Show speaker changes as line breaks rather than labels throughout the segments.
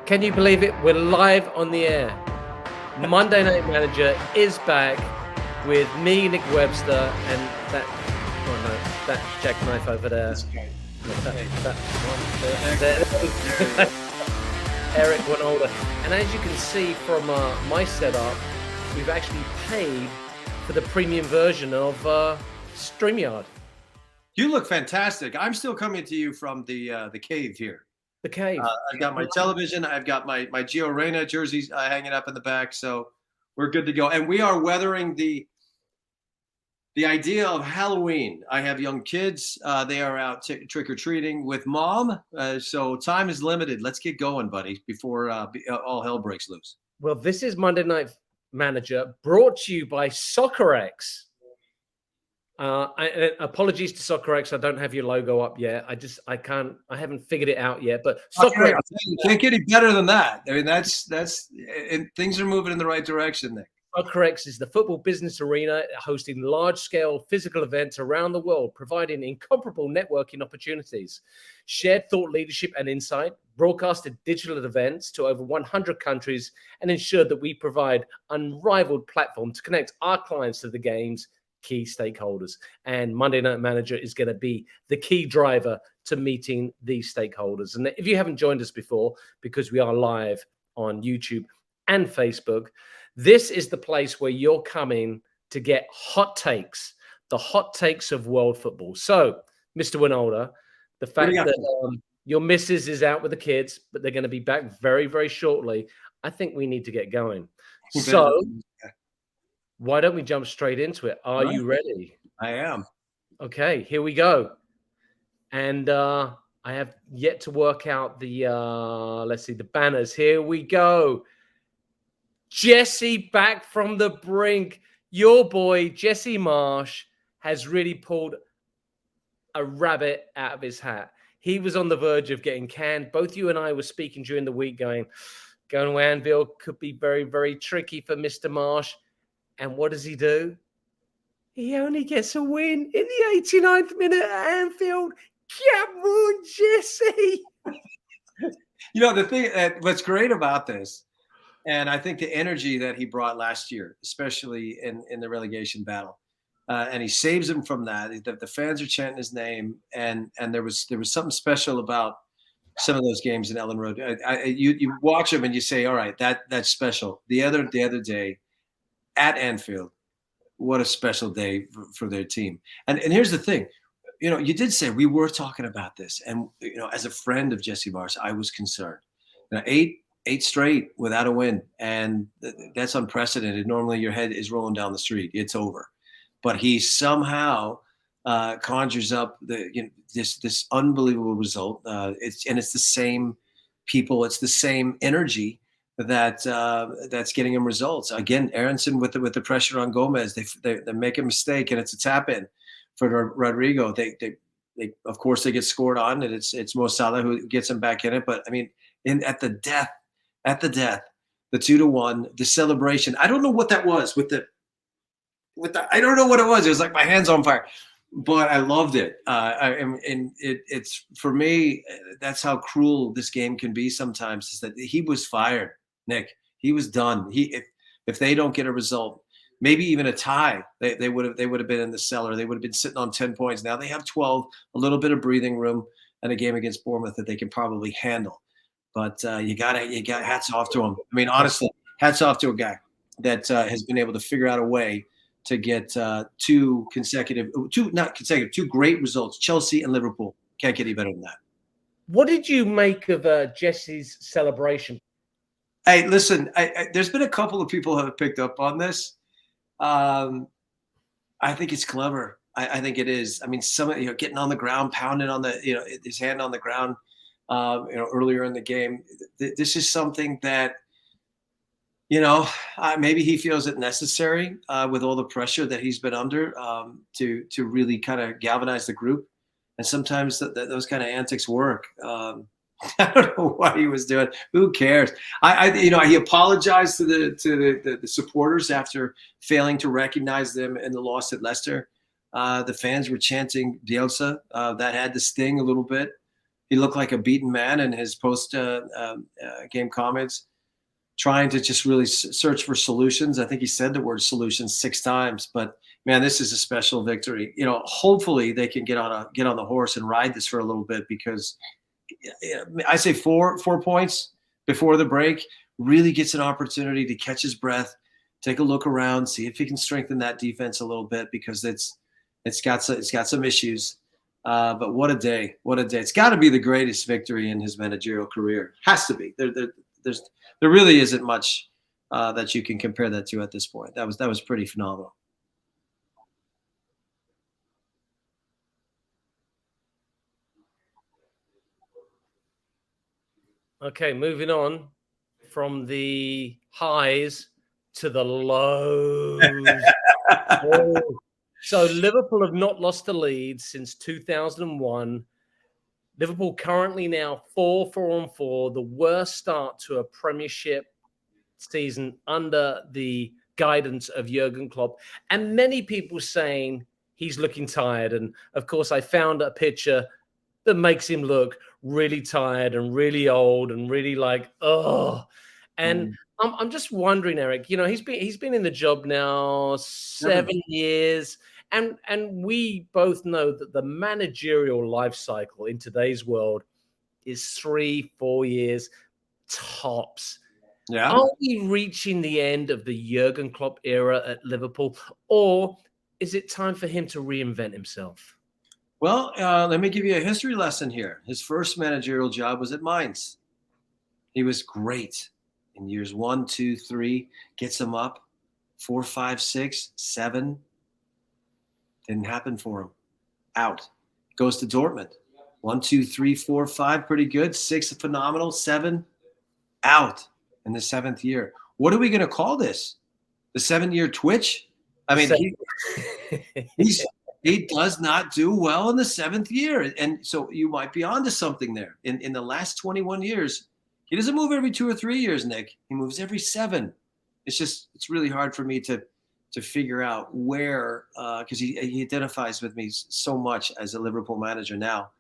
Can you believe it? We're live on the air. Monday Night Manager is back with me, Nick Webster, and that jackknife over there. Eric Wynalda. And as you can see from my setup, we've actually paid for the premium version of StreamYard.
You look fantastic. I'm still coming to you from the cave here.
The cave.
I've got my television. I've got my Gio Reyna jerseys hanging up in the back, so we're good to go. And we are weathering the idea of Halloween. I have young kids. They are out trick or treating with mom, so time is limited. Let's get going, buddy, before all hell breaks loose.
Well, this is Monday Night Manager, brought to you by SoccerX. Apologies to SoccerX, I don't have your logo up yet. I haven't figured it out yet. But SoccerX,
can't get any better than that. I mean, that's and things are moving in the right direction, Nick.
SoccerX is the football business arena hosting large-scale physical events around the world, providing incomparable networking opportunities, shared thought leadership and insight, broadcasted digital events to over 100 countries, and ensured that we provide unrivaled platform to connect our clients to the game's key stakeholders. And Monday Night Manager is going to be the key driver to meeting these stakeholders. And if you haven't joined us before, because we are live on YouTube and Facebook, this is the place where you're coming to get hot takes, the hot takes of world football. So, Mr. Wynalda, the fact that your missus is out with the kids, but they're going to be back very, very shortly, I think we need to get going. So, why don't we jump straight into it? Are you ready?
I am.
Okay, here we go. And I have yet to work out the, let's see, the banners. Here we go. Jesse back from the brink. Your boy, Jesse Marsch, has really pulled a rabbit out of his hat. He was on the verge of getting canned. Both you and I were speaking during the week going to Anfield could be very, very tricky for Mr. Marsch. And what does he do? He only gets a win in the 89th minute at Anfield. Come on, Jesse.
You know, the thing, what's great about this, and I think the energy that he brought last year, especially in the relegation battle, and he saves him from that. The fans are chanting his name, and there was something special about some of those games in Ellen Road. You watch them and you say, all right, that's special. The other day at Anfield, what a special day for their team. And here's the thing, you know, you did say we were talking about this, and you know, as a friend of Jesse Marsch, I was concerned. You know, eight straight without a win, and that's unprecedented. Normally, your head is rolling down the street; it's over. But he somehow conjures up this unbelievable result. It's the same people, it's the same energy that's getting him results. Again, Aronson with the pressure on Gomez, they make a mistake and it's a tap in for Rodrigo. They of course they get scored on, and it's Mo Salah who gets him back in it. But I mean, at the death, the 2-1, the celebration. I don't know what that was with the I don't know what it was. It was like my hands on fire, but I loved it. It's for me. That's how cruel this game can be sometimes. Is that he was fired. Nick, he was done. If they don't get a result, maybe even a tie, they would have been in the cellar. They would have been sitting on 10 points. Now they have 12, a little bit of breathing room, and a game against Bournemouth that they can probably handle. But you got hats off to him. I mean, honestly, hats off to a guy that has been able to figure out a way to get two great results. Chelsea and Liverpool. Can't get any better than that.
What did you make of Jesse's celebration?
Hey, listen, there's been a couple of people who have picked up on this. I think it's clever. I think it is. I mean, getting on the ground, pounding on his hand on the ground, earlier in the game. This is something that, maybe he feels it necessary with all the pressure that he's been under to really kind of galvanize the group. And sometimes those kind of antics work. I don't know what he was doing. Who cares? He apologized to the supporters after failing to recognize them in the loss at Leicester. The fans were chanting Bielsa. That had to sting a little bit. he looked like a beaten man in his post game comments, trying to just really search for solutions. I think he said the word solutions 6 times, but man, this is a special victory. Hopefully they can get on the horse and ride this for a little bit, because I say four points before the break really gets an opportunity to catch his breath, take a look around, see if he can strengthen that defense a little bit, because it's got some issues. But what a day! What a day! It's got to be the greatest victory in his managerial career. Has to be. There really isn't much that you can compare that to at this point. That was pretty phenomenal.
Okay, moving on from the highs to the lows. So Liverpool have not lost a lead since 2001. Liverpool currently now 4-4-4, the worst start to a Premiership season under the guidance of Jurgen Klopp. And many people saying he's looking tired. And of course, I found a picture that makes him look really tired and really old and really like, oh. And I'm just wondering, Eric, he's been in the job now 7 years. And we both know that the managerial life cycle in today's world is 3-4 years tops.
Yeah.
Are we reaching the end of the Jurgen Klopp era at Liverpool, or is it time for him to reinvent himself?
Well, let me give you a history lesson here. His first managerial job was at Mainz. He was great in years 1, 2, 3, gets him up, 4, 5, 6, 7. Didn't happen for him. Out. Goes to Dortmund. 1, 2, 3, 4, 5, pretty good. 6, phenomenal. 7, out in the 7th year. What are we going to call this? The 7-year twitch? I mean, he does not do well in the 7th year. And so you might be onto something there. In the last 21 years, he doesn't move every 2 or 3 years, Nick. He moves every 7. It's really hard for me to figure out where, because he identifies with me so much as a Liverpool manager now.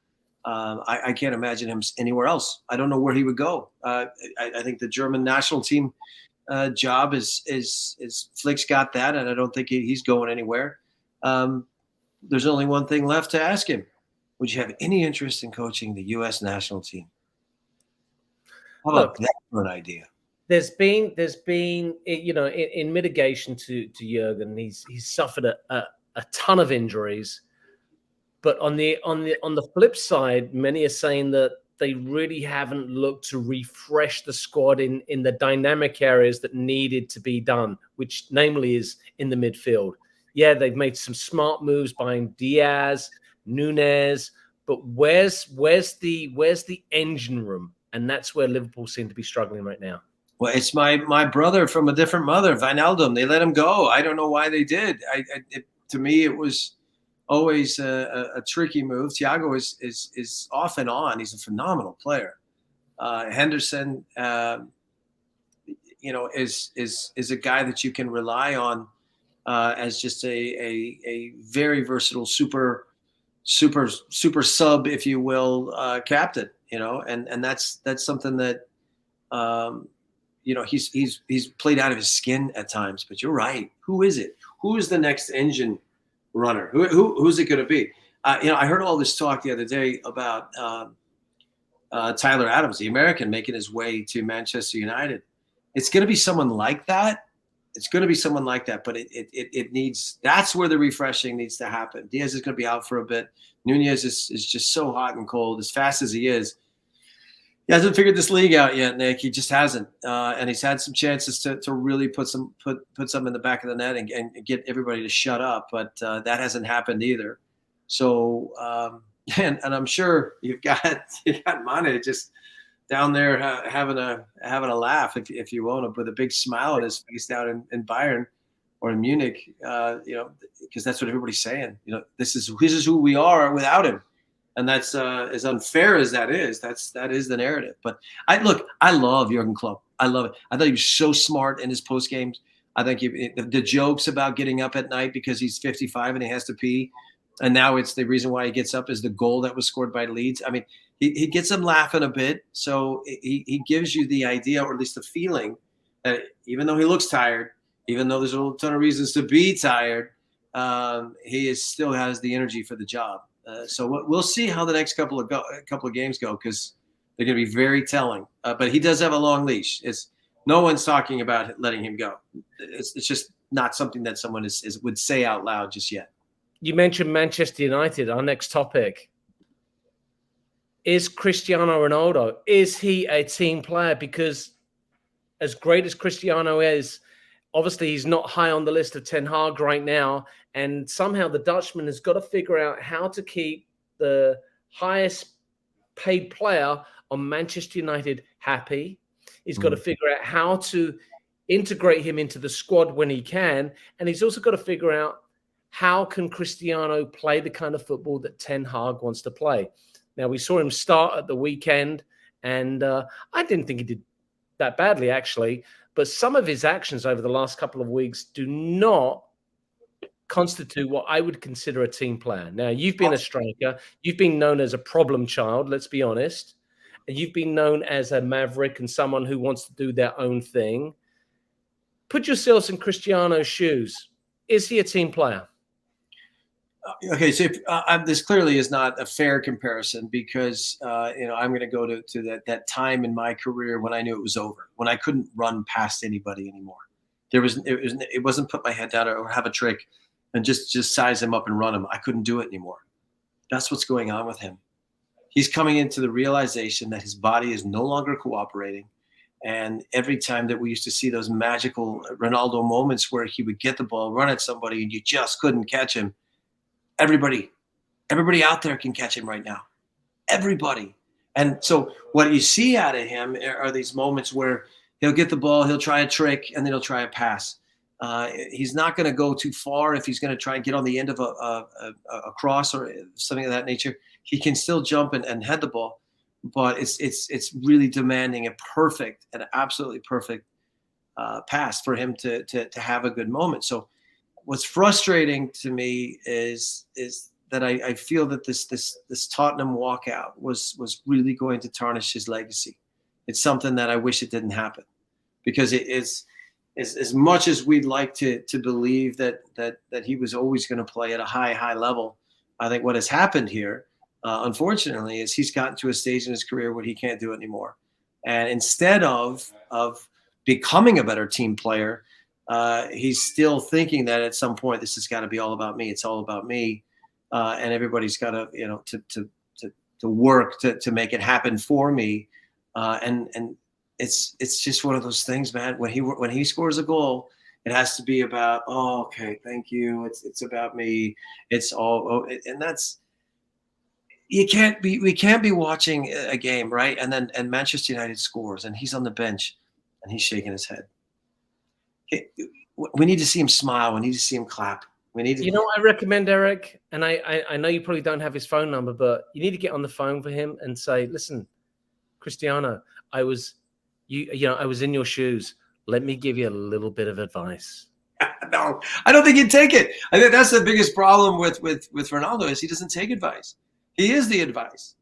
I can't imagine him anywhere else. I don't know where he would go. I think the German national team job is Flick's got that, and I don't think he's going anywhere. There's only one thing left to ask him. Would you have any interest in coaching the U.S. national team? How about that for an idea?
There's been in mitigation to Jurgen, he's suffered a ton of injuries, but on the flip side, many are saying that they really haven't looked to refresh the squad in the dynamic areas that needed to be done, which namely is in the midfield. Yeah, they've made some smart moves buying Diaz, Nunez, but where's the engine room? And that's where Liverpool seem to be struggling right now.
Well, it's my brother from a different mother, Wynalda. They let him go. I don't know why they did. To me, it was always a tricky move. Thiago is off and on. He's a phenomenal player. Henderson, is a guy that you can rely on as just a very versatile super sub, if you will, captain. And that's something that. He's played out of his skin at times, but you're right. Who is it? Who is the next engine runner? Who's it going to be? I heard all this talk the other day about Tyler Adams, the American, making his way to Manchester United. It's going to be someone like that. But it needs. That's where the refreshing needs to happen. Diaz is going to be out for a bit. Nunez is just so hot and cold, as fast as he is. He hasn't figured this league out yet, Nick. He just hasn't, and he's had some chances to really put some in the back of the net and get everybody to shut up, but that hasn't happened either. So, and I'm sure you've got Mane just down there having a laugh, if you want, with a big smile on his face down in Bayern or in Munich, because that's what everybody's saying. This is who we are without him. And that's as unfair as that is. That is the narrative. But I love Jurgen Klopp. I love it. I thought he was so smart in his post games. I think the jokes about getting up at night because he's 55 and he has to pee And now it's the reason why he gets up is the goal that was scored by Leeds. I mean, he gets them laughing a bit. So he gives you the idea, or at least the feeling, that even though he looks tired, even though there's a ton of reasons to be tired, still has the energy for the job. So we'll see how the next couple of games go, because they're going to be very telling. But he does have a long leash. No one's talking about letting him go. It's just not something that someone would say out loud just yet.
You mentioned Manchester United, our next topic. Is Cristiano Ronaldo, is he a team player? Because as great as Cristiano is, obviously he's not high on the list of Ten Hag right now. And somehow the Dutchman has got to figure out how to keep the highest paid player on Manchester United happy. He's got to figure out how to integrate him into the squad when he can. And he's also got to figure out, how can Cristiano play the kind of football that Ten Hag wants to play? Now, we saw him start at the weekend, and I didn't think he did that badly, actually. But some of his actions over the last couple of weeks do not constitute what I would consider a team player. Now, you've been a striker. You've been known as a problem child, let's be honest. And you've been known as a maverick and someone who wants to do their own thing. Put yourselves in Cristiano's shoes. Is he a team player?
Okay, so this clearly is not a fair comparison, because I'm going to go to that time in my career when I knew it was over, when I couldn't run past anybody anymore. It wasn't put my head down or have a trick and just size him up and run him. I couldn't do it anymore. That's what's going on with him. He's coming into the realization that his body is no longer cooperating. And every time that we used to see those magical Ronaldo moments where he would get the ball, run at somebody, and you just couldn't catch him. Everybody out there can catch him right now. Everybody. And so what you see out of him are these moments where he'll get the ball, he'll try a trick, and then he'll try a pass. He's not going to go too far if he's going to try and get on the end of a cross or something of that nature. He can still jump and head the ball, but it's really demanding an absolutely perfect pass for him to have a good moment. So what's frustrating to me is that I feel that this Tottenham walkout was really going to tarnish his legacy. It's something that I wish it didn't happen, because it is as much as we'd like to believe that he was always going to play at a high level. I think what has happened here, unfortunately, is he's gotten to a stage in his career where he can't do it anymore. And instead of becoming a better team player, he's still thinking that at some point this has got to be all about me. It's all about me, and everybody's got to to work to make it happen for me. And it's just one of those things, man. When he scores a goal, it has to be about, oh, okay, thank you. It's about me. It's all, and that's, we can't be watching a game, right? And Manchester United scores, and he's on the bench, and he's shaking his head. We need to see him smile. We need to see him clap. We need to.
You know what I recommend, Eric? And I know you probably don't have his phone number, but you need to get on the phone for him and say, listen, Cristiano, I was in your shoes. Let me give you a little bit of advice.
No, I don't think he'd take it. I think that's the biggest problem with Ronaldo is he doesn't take advice. He is the advice.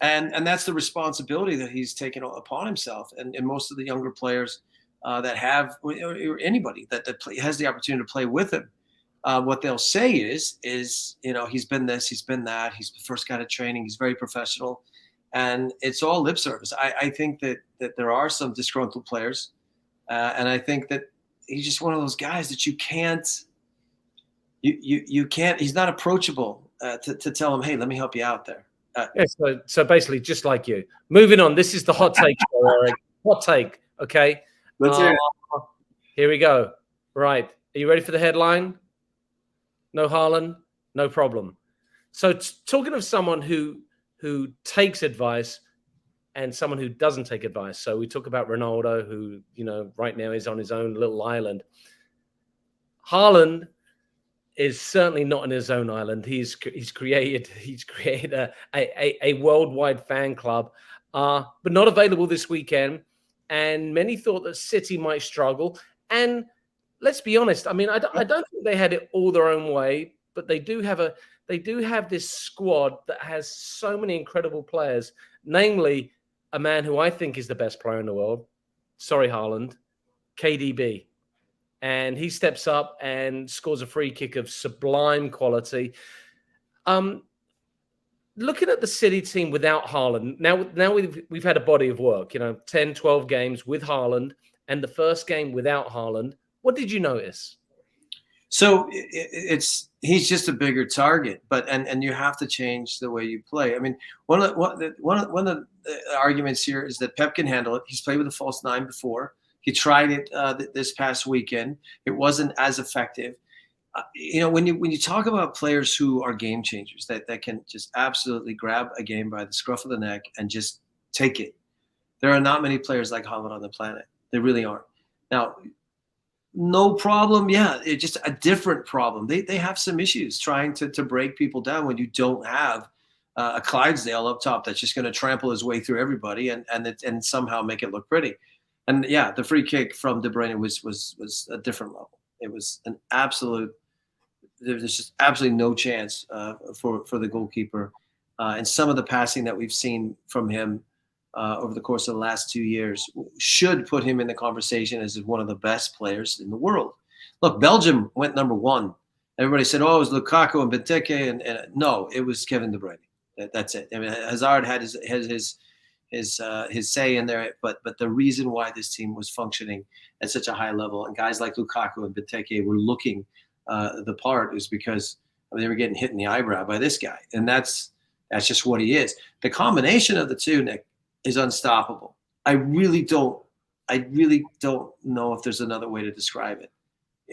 And that's the responsibility that he's taken upon himself. And most of the younger players that have, or anybody that has the opportunity to play with him, what they'll say is he's been this, he's been that, he's the first guy to training, he's very professional, and it's all lip service. I think that there are some disgruntled players, and I think that he's just one of those guys that you can't, he's not approachable to tell him, hey, let me help you out there.
So basically, just like you. Moving on, this is the hot take show, Eric. Hot take, okay?
Let's hear it.
Here we go. Right. Are you ready for the headline? No Haaland, no problem. So talking of someone who takes advice and someone who doesn't take advice. So we talk about Ronaldo, who, right now is on his own little island. Haaland is certainly not on his own island. He's created a worldwide fan club, but not available this weekend. And many thought that City might struggle. And let's be honest. I mean, I don't think they had it all their own way, but they do have they do have this squad that has so many incredible players, namely a man who I think is the best player in the world. Sorry, Haaland, KDB. And he steps up and scores a free kick of sublime quality. Looking at the City team without Haaland, now we've had a body of work, 10, 12 games with Haaland, and the first game without Haaland. What did you notice?
So he's just a bigger target, and you have to change the way you play. I mean, one of the arguments here is that Pep can handle it. He's played with a false nine before. He tried it this past weekend. It wasn't as effective. When you talk about players who are game changers that can just absolutely grab a game by the scruff of the neck and just take it, there are not many players like Haaland on the planet. They really aren't. Now, no problem. Yeah, it's just a different problem. They have some issues trying to break people down when you don't have a Clydesdale up top that's just going to trample his way through everybody and somehow make it look pretty. And yeah, the free kick from De Bruyne was a different level. It was an absolute. There's just absolutely no chance for the goalkeeper. And some of the passing that we've seen from him over the course of the last 2 years should put him in the conversation as one of the best players in the world. Look, Belgium went number one. Everybody said, "Oh, it was Lukaku and Benteke," and no, it was Kevin De Bruyne. That's it. I mean, Hazard had his say in there, but the reason why this team was functioning at such a high level and guys like Lukaku and Benteke were looking the part is because they were getting hit in the eyebrow by this guy, and that's just what he is. The combination of the two, Nick, is unstoppable. I really don't know if there's another way to describe it,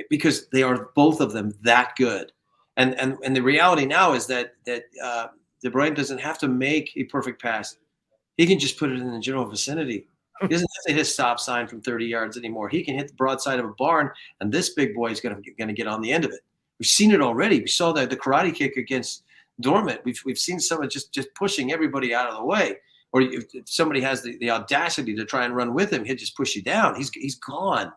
because they are both of them that good. And the reality now is that De Bruyne doesn't have to make a perfect pass. He can just put it in the general vicinity. He doesn't have to hit a stop sign from 30 yards anymore. He can hit the broadside of a barn, and this big boy is going to get on the end of it. We've seen it already. We saw the karate kick against Dortmund. We've seen someone just pushing everybody out of the way. Or if somebody has the audacity to try and run with him, he'll just push you down. He's gone.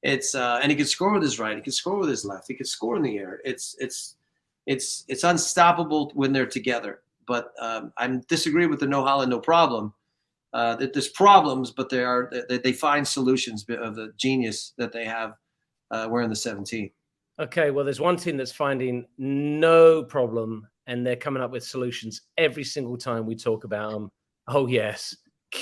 It's and he can score with his right. He can score with his left. He can score in the air. It's unstoppable when they're together. But I disagree with the no Haaland, no problem. That there's problems, but they find solutions of the genius that they have wearing the 17.
Okay, well, there's one team that's finding no problem, and they're coming up with solutions every single time we talk about them. Oh, yes.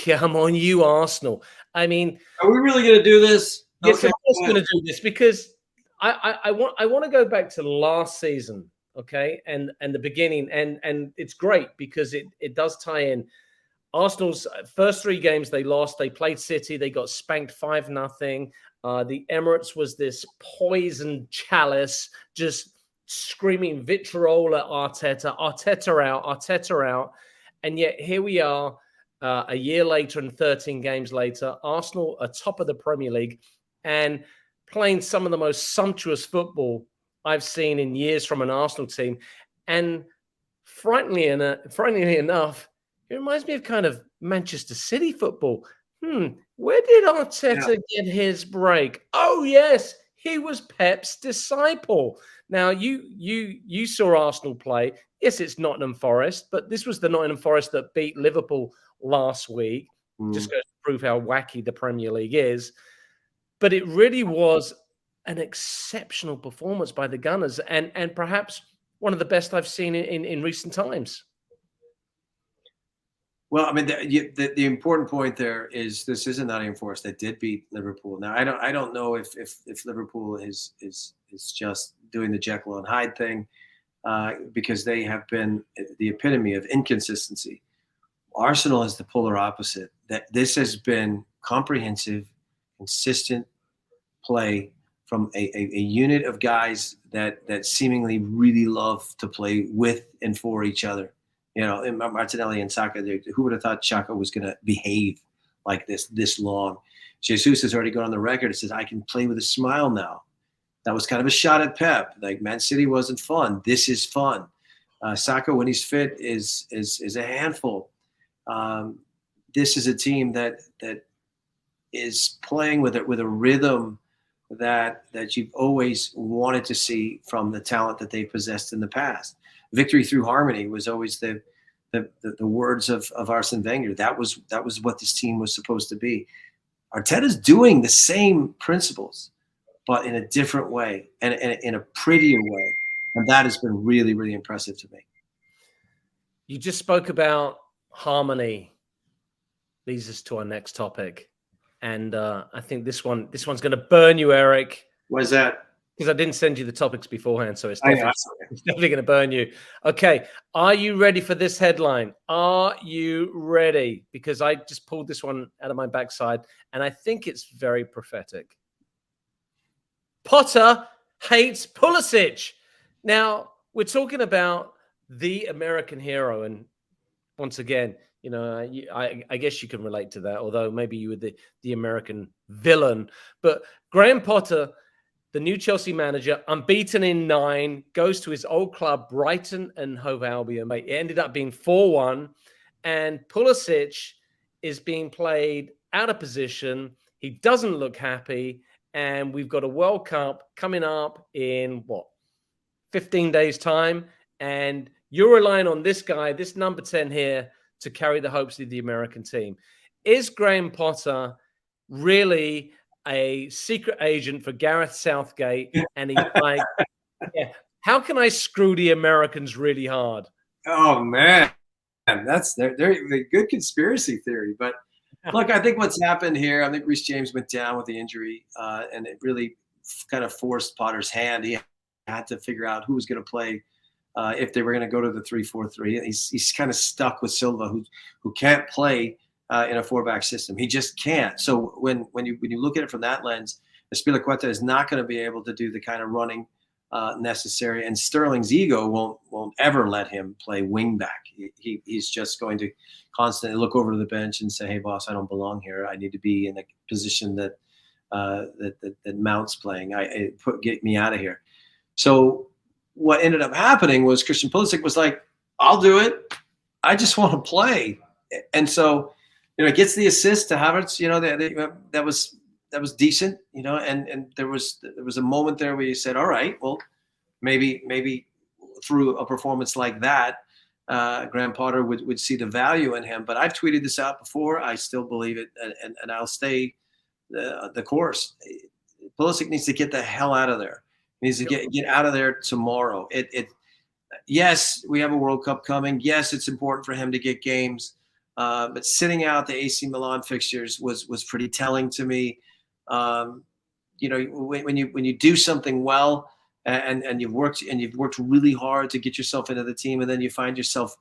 Come on, you Arsenal. I mean,
are we really going to do this?
Yes, okay. I'm just going to do this because I want to go back to last season, okay, and the beginning, and it's great because it does tie in. Arsenal's first 3 games they lost. They played City. They got spanked 5-0. The Emirates was this poison chalice, just screaming vitriol at Arteta. Arteta out. And yet here we are a year later and 13 games later. Arsenal are top of the Premier League and playing some of the most sumptuous football I've seen in years from an Arsenal team. And frighteningly enough, it reminds me of kind of Manchester City football. Where did Arteta get his break? Oh, yes, he was Pep's disciple. Now, you saw Arsenal play. Yes, it's Nottingham Forest, but this was the Nottingham Forest that beat Liverpool last week. Just goes to prove how wacky the Premier League is. But it really was an exceptional performance by the Gunners and perhaps one of the best I've seen in recent times.
Well, I mean, the important point there is this isn't Nottingham Forest that did beat Liverpool. Now, I don't know if Liverpool is just doing the Jekyll and Hyde thing because they have been the epitome of inconsistency. Arsenal is the polar opposite. That this has been comprehensive, consistent play from a unit of guys that seemingly really love to play with and for each other. Martinelli and Saka, who would have thought Xhaka was going to behave like this long? Jesus has already gone on the record and says, I can play with a smile now. That was kind of a shot at Pep. Like, Man City wasn't fun. This is fun. Saka, when he's fit, is a handful. This is a team that is playing with a rhythm that you've always wanted to see from the talent that they possessed in the past. victory through harmony was always the words of Arsene Wenger. That was what this team was supposed to be. Arteta's doing the same principles, but in a different way and in a prettier way. And that has been really, really impressive to me.
You just spoke about harmony. Leads us to our next topic. And I think this one's going to burn you, Eric.
Why is that?
Because I didn't send you the topics beforehand, so it's definitely going to burn you. Okay, are you ready for this headline? Are you ready? Because I just pulled this one out of my backside, and I think it's very prophetic. Potter hates Pulisic. Now, we're talking about the American hero, and once again, you know, I guess you can relate to that, although maybe you were the American villain. But Graham Potter, the new Chelsea manager, unbeaten in 9, goes to his old club, Brighton and Hove Albion. It ended up being 4-1, and Pulisic is being played out of position. He doesn't look happy, and we've got a World Cup coming up in, 15 days' time, and you're relying on this guy, this number 10 here, to carry the hopes of the American team. Is Graham Potter really a secret agent for Gareth Southgate? And he's like, yeah, how can I screw the Americans really hard?
Oh, man. That's they're a good conspiracy theory. But look, I think what's happened here, I think Reece James went down with the injury, and it really kind of forced Potter's hand. He had to figure out who was going to play if they were going to go to the 3-4-3. He's kind of stuck with Silva, who can't play in a 4-back system. He just can't. So when you look at it from that lens, Azpilicueta is not going to be able to do the kind of running necessary, and Sterling's ego won't ever let him play wing back. He's just going to constantly look over to the bench and say, "Hey, boss, I don't belong here. I need to be in a position that Mount's playing. Get me out of here." So what ended up happening was Christian Pulisic was like, "I'll do it. I just want to play." And so, gets the assist to Havertz. That was decent. And there was a moment there where you said, "All right, well, maybe through a performance like that, Graham Potter would see the value in him." But I've tweeted this out before. I still believe it, and I'll stay the course. Pulisic needs to get the hell out of there. He needs to get out of there tomorrow. Yes, we have a World Cup coming. Yes, it's important for him to get games. But sitting out the AC Milan fixtures was pretty telling to me. When you do something well and you've worked really hard to get yourself into the team, and then you find yourself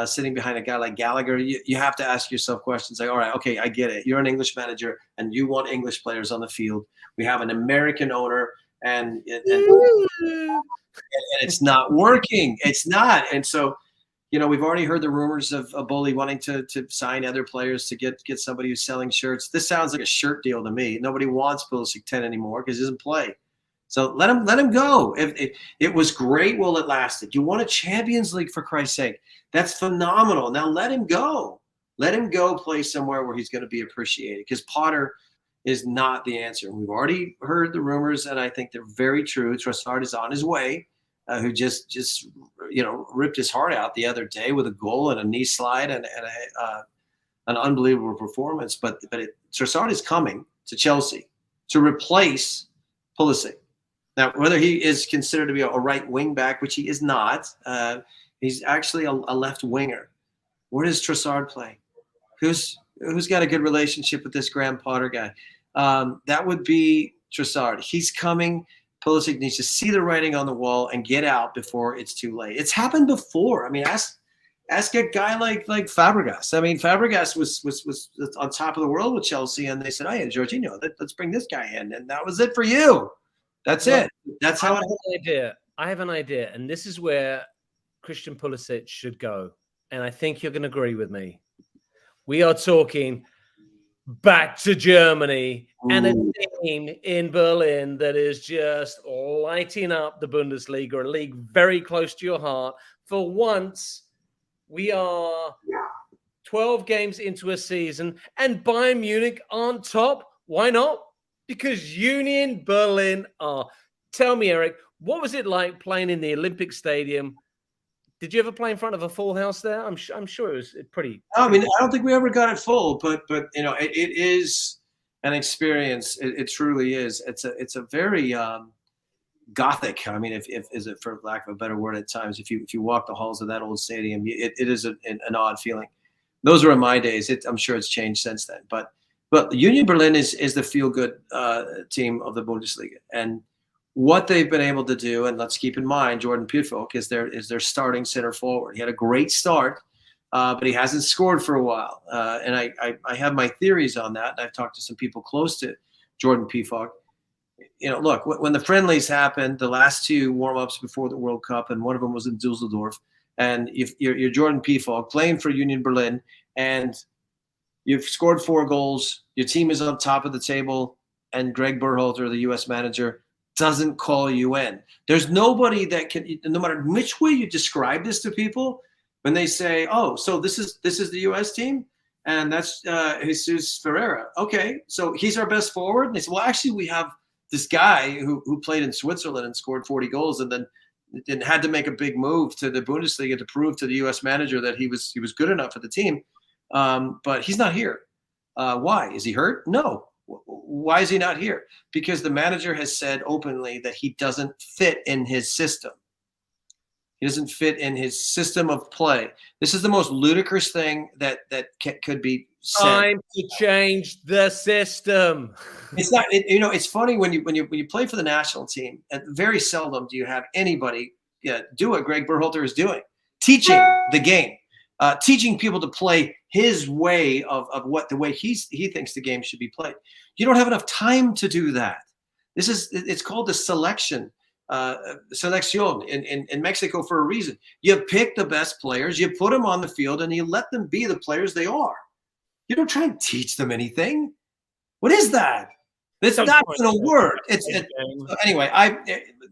sitting behind a guy like Gallagher, you have to ask yourself questions like, all right, okay, I get it. You're an English manager and you want English players on the field. We have an American owner and it's not working. It's not. And so, we've already heard the rumors of Bully wanting to sign other players to get somebody who's selling shirts. This sounds like a shirt deal to me. Nobody wants Pulisic 10 anymore because he doesn't play. So let him go. It was great while it lasted. You won a Champions League, for Christ's sake. That's phenomenal. Now let him go. Let him go play somewhere where he's going to be appreciated, because Potter is not the answer. We've already heard the rumors, and I think they're very true. Trossard is on his way. Who just ripped his heart out the other day with a goal and a knee slide and an unbelievable performance. But Trossard is coming to Chelsea to replace Pulisic. Now, whether he is considered to be a right wing back, which he is not, he's actually a left winger. Where does Trossard play? Who's got a good relationship with this Graham Potter guy? That would be Trossard. He's coming. Pulisic needs to see the writing on the wall and get out before it's too late. It's happened before. I mean, ask a guy like Fabregas. I mean, Fabregas was on top of the world with Chelsea, and they said, "Oh yeah, Jorginho, let's bring this guy in," and that was it for you. That's it. That's how
I have an idea, and this is where Christian Pulisic should go. And I think you're going to agree with me. We are talking back to Germany and a team in Berlin that is just lighting up the Bundesliga, a league very close to your heart. For once, we are 12 games into a season and Bayern Munich on top. Why not? Because Union Berlin are. Tell me, Eric, what was it like playing in the Olympic Stadium Did you ever play in front of a full house there? I'm sure it was pretty.
I mean, I don't think we ever got it full, but it is an experience. It truly is. It's a very gothic. I mean, if is it for lack of a better word at times, if you walk the halls of that old stadium, it is an odd feeling. Those were in my days. I'm sure it's changed since then. But Union Berlin is the feel good team of the Bundesliga, and what they've been able to do, and let's keep in mind, Jordan Piefolk is their starting center forward. He had a great start, but he hasn't scored for a while. And I have my theories on that. I've talked to some people close to Jordan Piefolk. Look, when the friendlies happened, the last two warm-ups before the World Cup, and one of them was in Dusseldorf, and if you're Jordan Piefolk playing for Union Berlin, and you've scored 4 goals, your team is on top of the table, and Greg Berhalter, the U.S. manager, doesn't call you in. There's nobody that can, no matter which way you describe this to people, when they say, "Oh, so this is the U.S. team, and that's Jesus Ferreira." Okay, so he's our best forward. And they say, "Well, actually, we have this guy who played in Switzerland and scored 40 goals, and then had to make a big move to the Bundesliga to prove to the U.S. manager that he was good enough for the team, but he's not here. Why? Is he hurt? No." Why is he not here? Because the manager has said openly that he doesn't fit in his system. He doesn't fit in his system of play. This is the most ludicrous thing that could be said.
Time to change the system.
It's not. It's funny when you play for the national team, and very seldom do you have anybody do what Greg Berhalter is doing, teaching the game. Teaching people to play his way of the way he thinks the game should be played. You don't have enough time to do that. It's called the selección in Mexico for a reason. You pick the best players, you put them on the field, and you let them be the players they are. You don't try and teach them anything. What is that? It's not going to work. Anyway,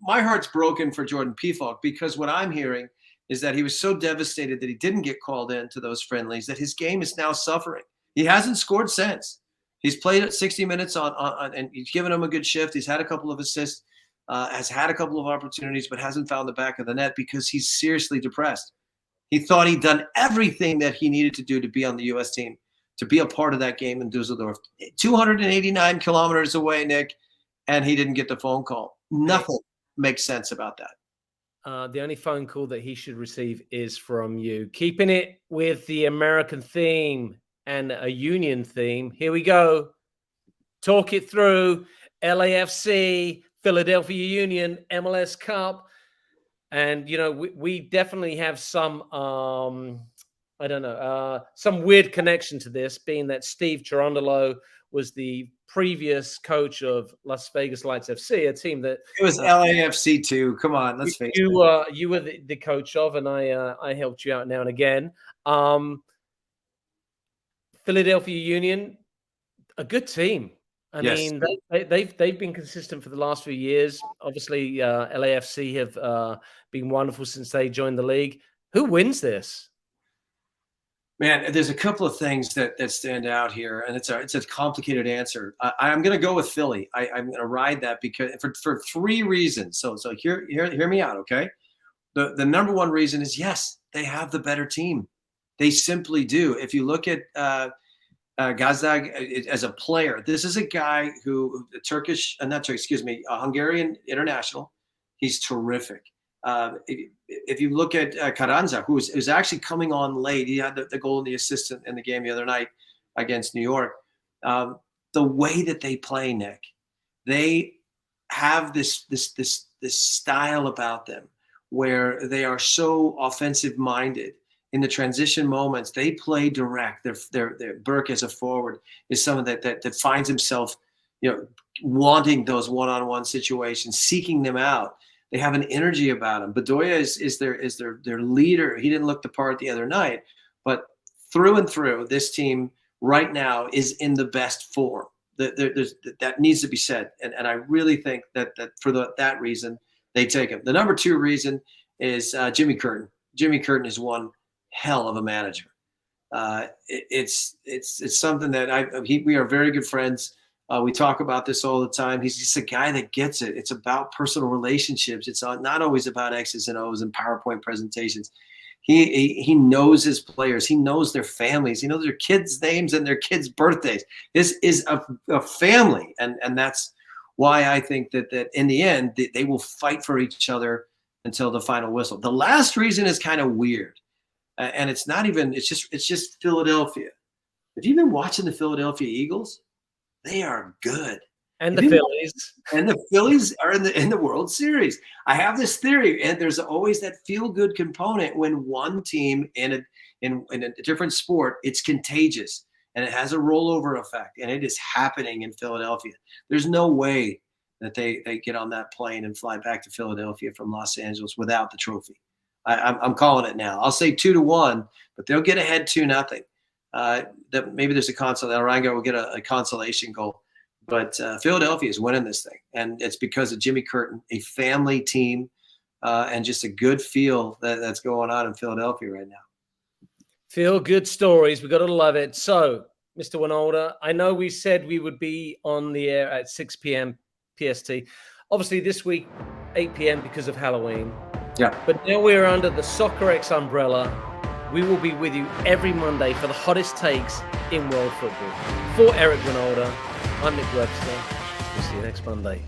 my heart's broken for Jordan Piefolk, because what I'm hearing is that he was so devastated that he didn't get called into those friendlies that his game is now suffering. He hasn't scored since. He's played at 60 minutes and he's given him a good shift. He's had a couple of assists, has had a couple of opportunities, but hasn't found the back of the net because he's seriously depressed. He thought he'd done everything that he needed to do to be on the U.S. team, to be a part of that game in Dusseldorf. 289 kilometers away, Nick, and he didn't get the phone call. Nothing makes sense about that.
The only phone call that he should receive is from you. Keeping it with the American theme and a Union theme. Here we go. Talk it through. LAFC, Philadelphia Union, MLS Cup. And, we definitely have some, some weird connection to this, being that Steve Cherundolo was the previous coach of Las Vegas Lights FC, a team that
it was LAFC too. Come on, let's face it.
You were the coach of, and I helped you out now and again. Philadelphia Union, a good team. I mean, they've been consistent for the last few years. Obviously, LAFC have been wonderful since they joined the league. Who wins this?
Man, there's a couple of things that stand out here, and it's a complicated answer. I'm going to go with Philly. I'm going to ride that because for 3 reasons. So hear me out, okay? The number one reason is, yes, they have the better team. They simply do. If you look at Gazdag as a player, this is a guy who a Hungarian international. He's terrific. If you look at Carranza, who is actually coming on late, he had the goal and the assist in the game the other night against New York. The way that they play, Nick, they have this style about them where they are so offensive minded. In the transition moments, they play direct. Their Burke as a forward is someone that finds himself, wanting those one-on-one situations, seeking them out. They have an energy about him. Bedoya is their leader. He didn't look the part the other night, but through and through, this team right now is in the best form. That needs to be said, and I really think that for that reason they take him. The number 2 reason is Jimmy Curtin. Jimmy Curtin is one hell of a manager. It's something that we are very good friends. We talk about this all the time. He's just a guy that gets it. It's about personal relationships. It's not always about X's and O's and PowerPoint presentations. He knows his players. He knows their families. He knows their kids' names and their kids' birthdays. This is a family, and that's why I think that in the end they will fight for each other until the final whistle. The last reason is kind of weird, and it's not even. It's just Philadelphia. Have you been watching the Philadelphia Eagles? They are good.
And the Phillies.
And the Phillies are in the World Series. I have this theory, and there's always that feel-good component when one team in a different sport, it's contagious, and it has a rollover effect, and it is happening in Philadelphia. There's no way that they get on that plane and fly back to Philadelphia from Los Angeles without the trophy. I'm calling it now. I'll say 2-1, but they'll get ahead 2-0. That maybe there's a consolation. Arango will get a consolation goal. But Philadelphia is winning this thing, and it's because of Jimmy Curtin, a family team, and just a good feel that's going on in Philadelphia right now.
Feel good stories. We've got to love it. So, Mr. Wynalda, I know we said we would be on the air at 6 p.m. PST. Obviously, this week, 8 p.m. because of Halloween.
Yeah.
But now we're under the Soccer X umbrella. We will be with you every Monday for the hottest takes in world football. For Eric Wynalda, I'm Nick Webster. We'll see you next Monday.